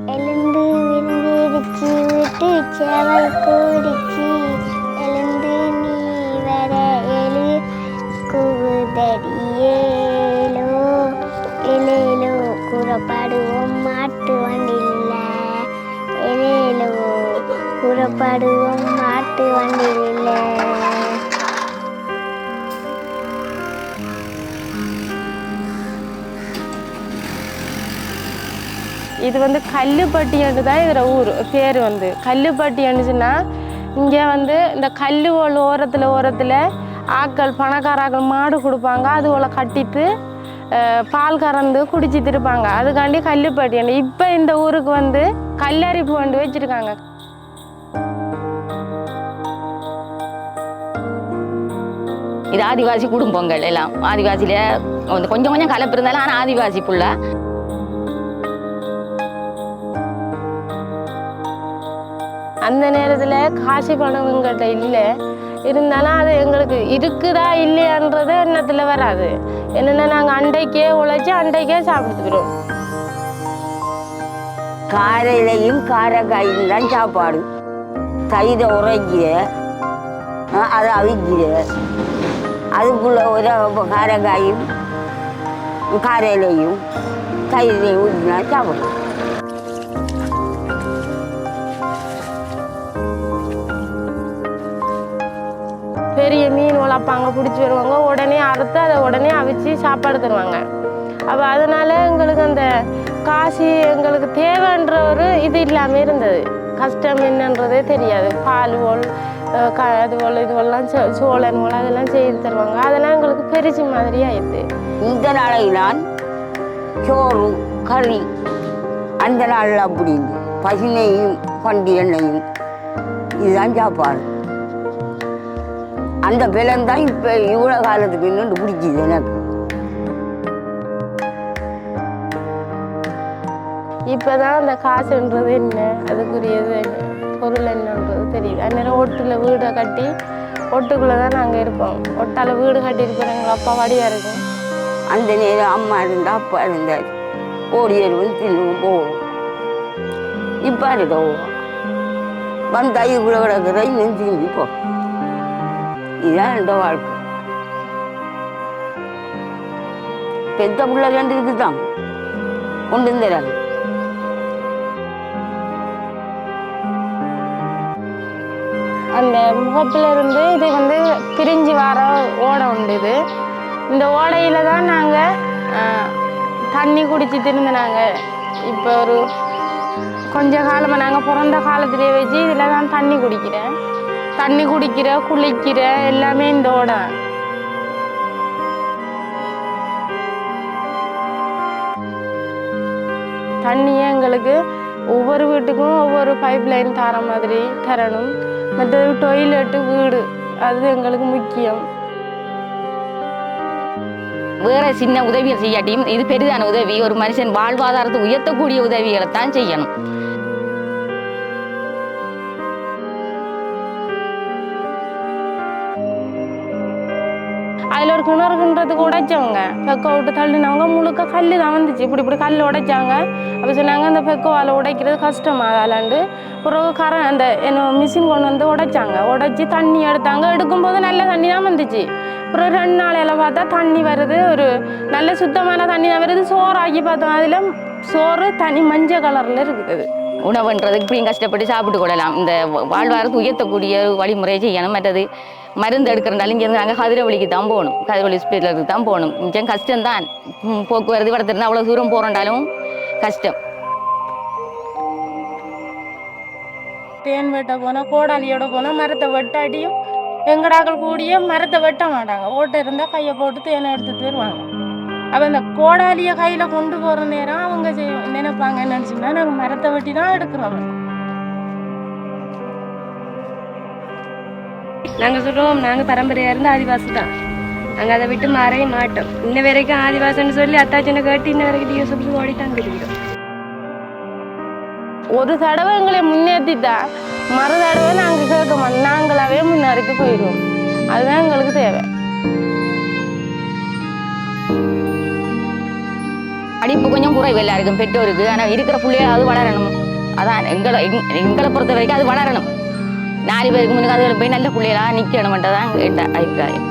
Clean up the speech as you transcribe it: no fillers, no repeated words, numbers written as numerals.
எழுந்து விழுந்திருச்சு விட்டு சேவல் கூடிச்சு எழுந்து நீ வர எழு கூதடியேலோ எலேலோ கூறப்படுவோம் மாட்டு வண்டியில் எலேலோ கூறப்படுவோம் மாட்டு வண்டியில். இது வந்து கல்லுப்பட்டின்னு தான் இதில் ஊர் பேர் வந்து கல்லுப்பட்டின்னுச்சுன்னா இங்கே வந்து இந்த கல்லுவோல் ஓரத்தில் ஆக்கள் பணக்காராக்கள் மாடு கொடுப்பாங்க அதுவோல கட்டிட்டு பால் கறந்து குடிச்சிட்டு இருப்பாங்க. அதுக்காண்டி கல்லுப்பட்டி. இப்போ இந்த ஊருக்கு வந்து கல்லரிப்பு வண்டு வச்சுருக்காங்க. இது ஆதிவாசி குடும்பங்கள் எல்லாம் ஆதிவாசியில் கொஞ்சம் கொஞ்சம் கலப்பு இருந்தாலும் ஆனால் ஆதிவாசி ஃபுல்லாக. அந்த நேரத்தில் காசு பணம் எங்கள்கிட்ட இல்லை இருந்தாலும் அது எங்களுக்கு இருக்குதா இல்லையான்றது எண்ணத்தில் வராது. என்னென்னா நாங்கள் அண்டைக்கே உழைச்சி அண்டைக்கே சாப்பிட்டுக்கிறோம். காரையிலையும் காரக்காயும் தான் சாப்பாடு. தயிரை உரைக்கிற அதை அவிக்கிற அதுக்குள்ள ஒரு காரக்காயும் காரையிலையும் தயிரையும் ஊற்றினா சாப்பிடும். பெரிய மீன் வளர்ப்பாங்க பிடிச்சி வருவாங்க உடனே அறுத்து அதை உடனே அவிச்சு சாப்பாடு தருவாங்க. அப்போ அதனால் எங்களுக்கு அந்த காசு எங்களுக்கு தேவைன்ற ஒரு இது இல்லாமல் இருந்தது. கஷ்டம் என்னன்றதே தெரியாது. பால் போல் அது போல் இதுவெல்லாம் சோழன் போல் அதெல்லாம் செய்து தருவாங்க. அதெல்லாம் எங்களுக்கு பெருசு மாதிரி ஆயிடுது. இந்த நாளையிலான் சோறு கறி அந்த நாளில் அப்படி பசுமையும் பண்டி எண்ணெயும் இதுதான் சாப்பாடு. அந்த பிளம் தான் இப்போ இவ்வளோ காலத்துக்கு இன்னொன்று பிடிக்குது எனக்கு. இப்போதான் அந்த காசுன்றது என்ன அதுக்குரியது பொருள் என்னன்றது தெரியும். அந்நேரம் ஒட்டில் வீடை கட்டி ஒட்டுக்குள்ளே தான் நாங்கள் இருப்போம். ஒட்டால் வீடு கட்டியிருப்போம். எங்கள் அப்பா வடியாக இருக்கும். அந்த நேரம் அம்மா இருந்தால் அப்பா இருந்தார் ஓடி வருவோம் தின்னுவோம் போவோம். இப்போ இருக்க வந்து ஐக்குள்ளே கிடக்கிற இன்னும் திரும்பி போ. இதுதான் இந்த வாழ்க்கை. பெத்த பிள்ளை ரெண்டு இருக்குதான் கொண்டு வந்துடுறாங்க. அந்த முகப்பில் இருந்து இது வந்து பிரிஞ்சு வர ஓடை உண்டு. இந்த ஓடையில் தான் நாங்கள் தண்ணி குடிச்சிட்டு இருந்தோம். இப்போ ஒரு கொஞ்ச காலமாக நாங்கள் பிறந்த காலத்திலே வச்சு இதில் தான் தண்ணி குடிக்கிற குளிக்கிற எல்லாமே இந்த ஓடை. தண்ணியே எங்களுக்கு ஒவ்வொரு வீட்டுக்கும் ஒவ்வொரு பைப் லைன் தர மாதிரி தரணும். மற்றது டொய்லெட்டு வீடு அது எங்களுக்கு முக்கியம். வேற சின்ன உதவிகள் செய்யாட்டியும் இது பெரிதான உதவி. ஒரு மனுஷன் வாழ்வாதாரத்தை உயர்த்தக்கூடிய உதவிகளை தான் செய்யணும். அதில் ஒரு கிணறுன்றதுக்கு உடைச்சவங்க பெக்கோ விட்டு தள்ளினவங்க முழுக்க கல் தான் வந்துச்சு. இப்படி கல் உடைச்சாங்க. அப்போ சொன்னாங்க அந்த பெக்கோவால் உடைக்கிறது கஷ்டமாகலாண்டு பிறகு அந்த என்ன மிஷின் கொண்டு வந்து உடைச்சி தண்ணி எடுத்தாங்க. எடுக்கும்போது நல்ல தண்ணி தான் வந்துச்சு. அப்புறம் 2 நாளையில் பார்த்தா தண்ணி வருது, ஒரு நல்ல சுத்தமான தண்ணி தான் வருது. சோறாக்கி பார்த்தோம், அதில் சோறு தனி மஞ்சள் கலரில் இருக்குது. உணவுன்றதுக்கு இப்படியும் கஷ்டப்பட்டு சாப்பிட்டு கொள்ளலாம். இந்த வாழ்வாரத்தை உயர்த்தக்கூடிய வழிமுறை செய்யணும். மற்றது மருந்து எடுக்கிறனாலும் இங்கேருந்து நாங்கள் கதிரவழிக்கு தான் போகணும். கதிரவழி ஹாஸ்பிட்டலுக்கு தான் போகணும். கொஞ்சம் கஷ்டம்தான். போக்குவரத்து வளர்த்துருந்தா அவ்வளோ தூரம் போகிறோண்டாலும் கஷ்டம். தேன் வெட்ட போனால் கோடாலியோட போனால் மரத்தை வெட்டாட்டியும் எங்கடாக்கள் கூடிய மரத்தை வெட்ட மாட்டாங்க. ஓட்டை இருந்தால் கையை போட்டு தேனை எடுத்துகிட்டு வருவாங்க. அப்போ இந்த கோடாலியை கையில் கொண்டு போகிற நேரம் அவங்க நினைப்பாங்க என்னன்னு சொன்னால் நாங்கள் மரத்தை வெட்டி தான் எடுக்கிறோம். நாங்கள் சொல்லுவோம் நாங்கள் பரம்பரையாக இருந்து ஆதிவாசி தான். நாங்கள் அதை விட்டு மாறவே மாட்டோம். இன்ன வரைக்கும் ஆதிவாசின்னு சொல்லி அத்தாச்சனை கேட்டு இன்ன வரைக்கும் டிஎஸ்எஃப் ஓடித்தான் தெரியும். ஒரு தடவை எங்களை முன்னேற்றிட்டா மறு தடவை நாங்கள் கேட்க மாட்டோம். நாங்களாவே முன்னேறிட்டு போயிடுவோம். அதுதான் எங்களுக்கு தேவை. படிப்பு கொஞ்சம் குறைவு எல்லாருக்கும் பெற்றோருக்கு. ஆனால் இருக்கிற பிள்ளையாவது வளரணும். அதான் எங்களை பொறுத்த வரைக்கும் அது வளரணும். 4 பேருக்கு முன்னுக்கு அதுகளை போய் நல்ல பிள்ளைகளாக நிற்கணும்ன்றதான் என் அபிப்பிராயம்.